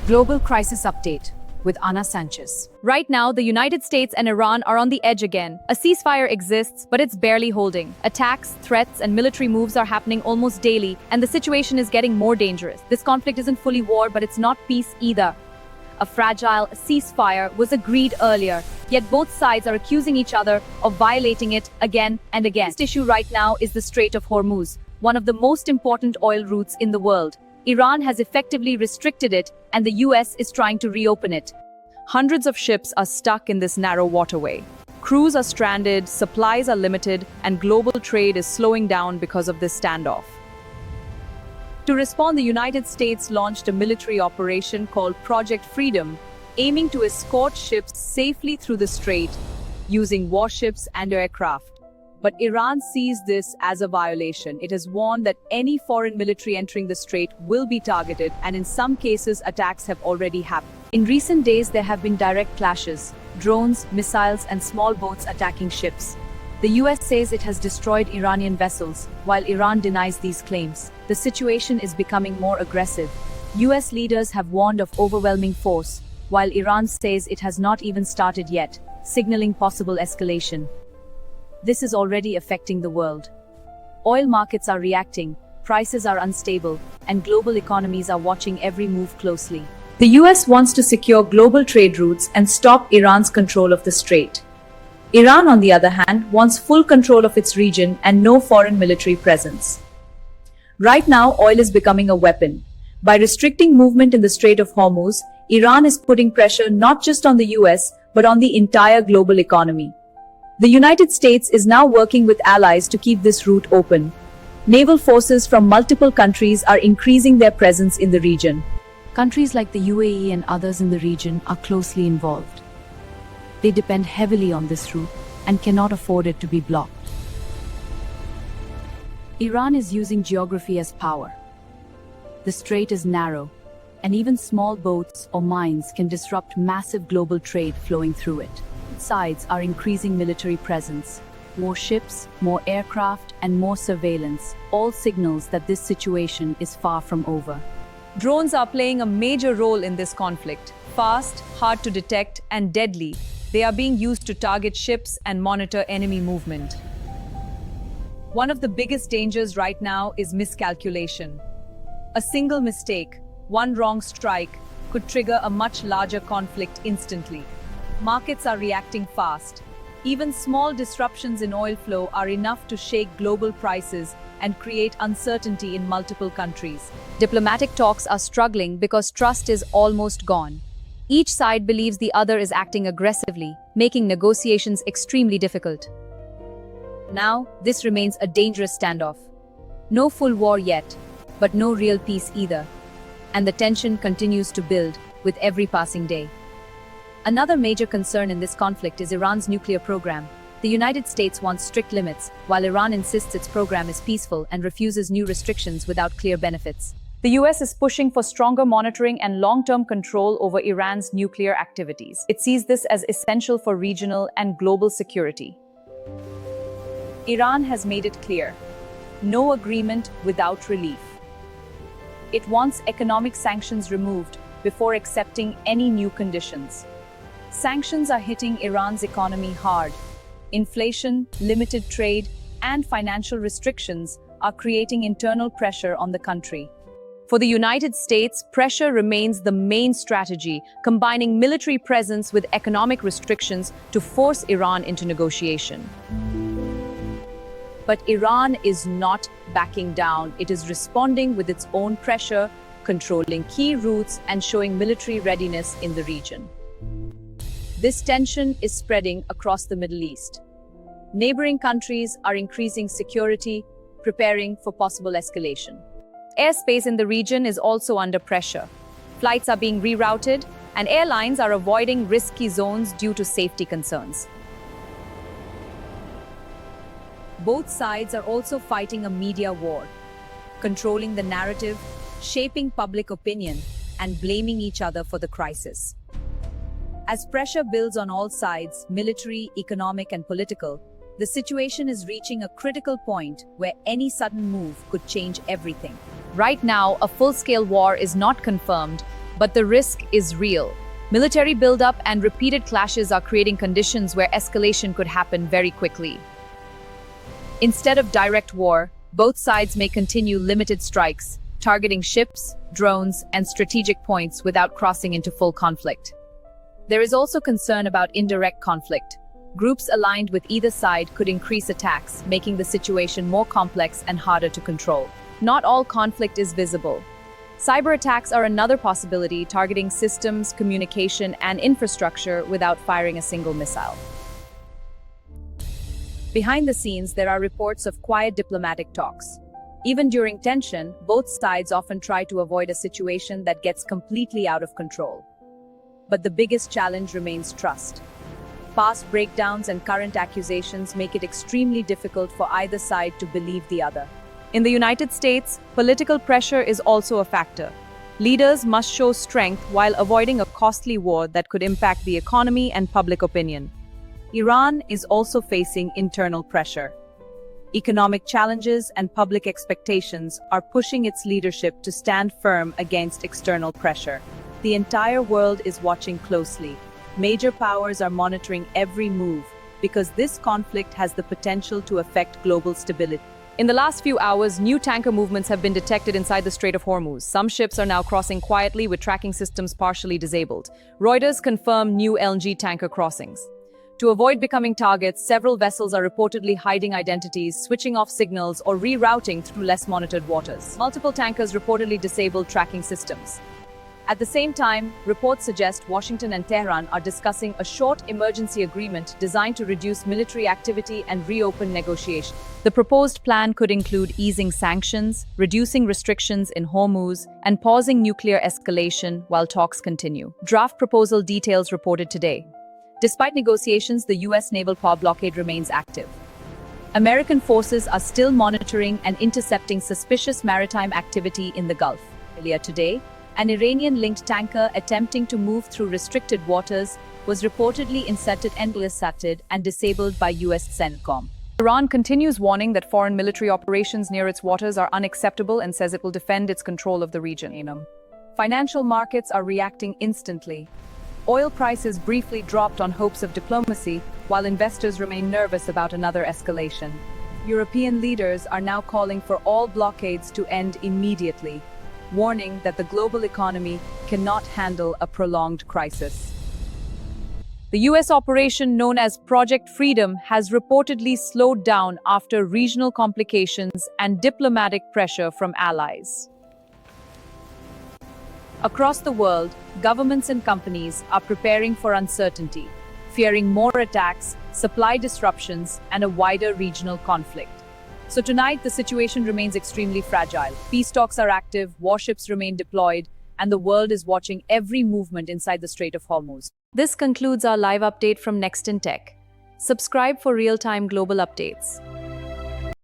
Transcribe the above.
Global Crisis Update with Ana Sanchez. Right now, the United States and Iran are on the edge again. A ceasefire exists, but it's barely holding. Attacks, threats, and military moves are happening almost daily, and the situation is getting more dangerous. This conflict isn't fully war, but it's not peace either. A fragile ceasefire was agreed earlier, yet both sides are accusing each other of violating it again and again. The issue right now is the Strait of Hormuz, one of the most important oil routes in the world. Iran has effectively restricted it, and the US is trying to reopen it. Hundreds of ships are stuck in this narrow waterway. Crews are stranded, supplies are limited, and global trade is slowing down because of this standoff. To respond, the United States launched a military operation called Project Freedom, aiming to escort ships safely through the strait using warships and aircraft. But Iran sees this as a violation. It has warned that any foreign military entering the strait will be targeted, and in some cases, attacks have already happened. In recent days, there have been direct clashes, drones, missiles, and small boats attacking ships. The US says it has destroyed Iranian vessels, while Iran denies these claims. The situation is becoming more aggressive. US leaders have warned of overwhelming force, while Iran says it has not even started yet, signaling possible escalation. This is already affecting the world. Oil markets are reacting, prices are unstable, and global economies are watching every move closely. The US wants to secure global trade routes and stop Iran's control of the strait. Iran, on the other hand, wants full control of its region and no foreign military presence. Right now, oil is becoming a weapon. By restricting movement in the Strait of Hormuz, Iran is putting pressure not just on the US, but on the entire global economy. The United States is now working with allies to keep this route open. Naval forces from multiple countries are increasing their presence in the region. Countries like the UAE and others in the region are closely involved. They depend heavily on this route and cannot afford it to be blocked. Iran is using geography as power. The strait is narrow, and even small boats or mines can disrupt massive global trade flowing through it. Sides are increasing military presence. More ships, more aircraft, and more surveillance, all signals that this situation is far from over. Drones are playing a major role in this conflict. Fast, hard to detect, and deadly, they are being used to target ships and monitor enemy movement. One of the biggest dangers right now is miscalculation. A single mistake, one wrong strike, could trigger a much larger conflict instantly. Markets are reacting fast. Even small disruptions in oil flow are enough to shake global prices and create uncertainty in multiple countries. Diplomatic talks are struggling because trust is almost gone. Each side believes the other is acting aggressively, making negotiations extremely difficult. Now, this remains a dangerous standoff. No full war yet, but no real peace either. And the tension continues to build with every passing day. Another major concern in this conflict is Iran's nuclear program. The United States wants strict limits, while Iran insists its program is peaceful and refuses new restrictions without clear benefits. The US is pushing for stronger monitoring and long-term control over Iran's nuclear activities. It sees this as essential for regional and global security. Iran has made it clear: no agreement without relief. It wants economic sanctions removed before accepting any new conditions. Sanctions are hitting Iran's economy hard. Inflation, limited trade, and financial restrictions are creating internal pressure on the country. For the United States, pressure remains the main strategy, combining military presence with economic restrictions to force Iran into negotiation. But Iran is not backing down. It is responding with its own pressure, controlling key routes and showing military readiness in the region. This tension is spreading across the Middle East. Neighboring countries are increasing security, preparing for possible escalation. Airspace in the region is also under pressure. Flights are being rerouted, and airlines are avoiding risky zones due to safety concerns. Both sides are also fighting a media war, controlling the narrative, shaping public opinion, and blaming each other for the crisis. As pressure builds on all sides, military, economic, and political, the situation is reaching a critical point where any sudden move could change everything. Right now, a full-scale war is not confirmed, But the risk is real. Military buildup and repeated clashes are creating conditions where escalation could happen very quickly. Instead of direct war, both sides may continue limited strikes, targeting ships, drones, and strategic points without crossing into full conflict. There is also concern about indirect conflict. Groups aligned with either side could increase attacks, making the situation more complex and harder to control. Not all conflict is visible. Cyber attacks are another possibility, targeting systems, communication, and infrastructure without firing a single missile. Behind the scenes, there are reports of quiet diplomatic talks. Even during tension, both sides often try to avoid a situation that gets completely out of control. But the biggest challenge remains trust. Past breakdowns and current accusations make it extremely difficult for either side to believe the other. In the United States, political pressure is also a factor. Leaders must show strength while avoiding a costly war that could impact the economy and public opinion. Iran is also facing internal pressure. Economic challenges and public expectations are pushing its leadership to stand firm against external pressure. The entire world is watching closely. Major powers are monitoring every move because this conflict has the potential to affect global stability. In the last few hours, new tanker movements have been detected inside the Strait of Hormuz. Some ships are now crossing quietly with tracking systems partially disabled. Reuters confirmed new LNG tanker crossings. To avoid becoming targets, several vessels are reportedly hiding identities, switching off signals, or rerouting through less monitored waters. Multiple tankers reportedly disabled tracking systems. At the same time, reports suggest Washington and Tehran are discussing a short emergency agreement designed to reduce military activity and reopen negotiations. The proposed plan could include easing sanctions, reducing restrictions in Hormuz, and pausing nuclear escalation while talks continue. Draft proposal details reported today. Despite negotiations, the U.S. naval power blockade remains active. American forces are still monitoring and intercepting suspicious maritime activity in the Gulf. Earlier today, an Iranian-linked tanker attempting to move through restricted waters was reportedly intercepted and disabled by U.S. CENTCOM. Iran continues warning that foreign military operations near its waters are unacceptable and says it will defend its control of the region. Financial markets are reacting instantly. Oil prices briefly dropped on hopes of diplomacy, while investors remain nervous about another escalation. European leaders are now calling for all blockades to end immediately, warning that the global economy cannot handle a prolonged crisis. The U.S. operation known as Project Freedom has reportedly slowed down after regional complications and diplomatic pressure from allies. Across the world, governments and companies are preparing for uncertainty, fearing more attacks, supply disruptions, and a wider regional conflict. So tonight, the situation remains extremely fragile. Peace talks are active, warships remain deployed, and the world is watching every movement inside the Strait of Hormuz. This concludes our live update from Next in Tech. Subscribe for real-time global updates.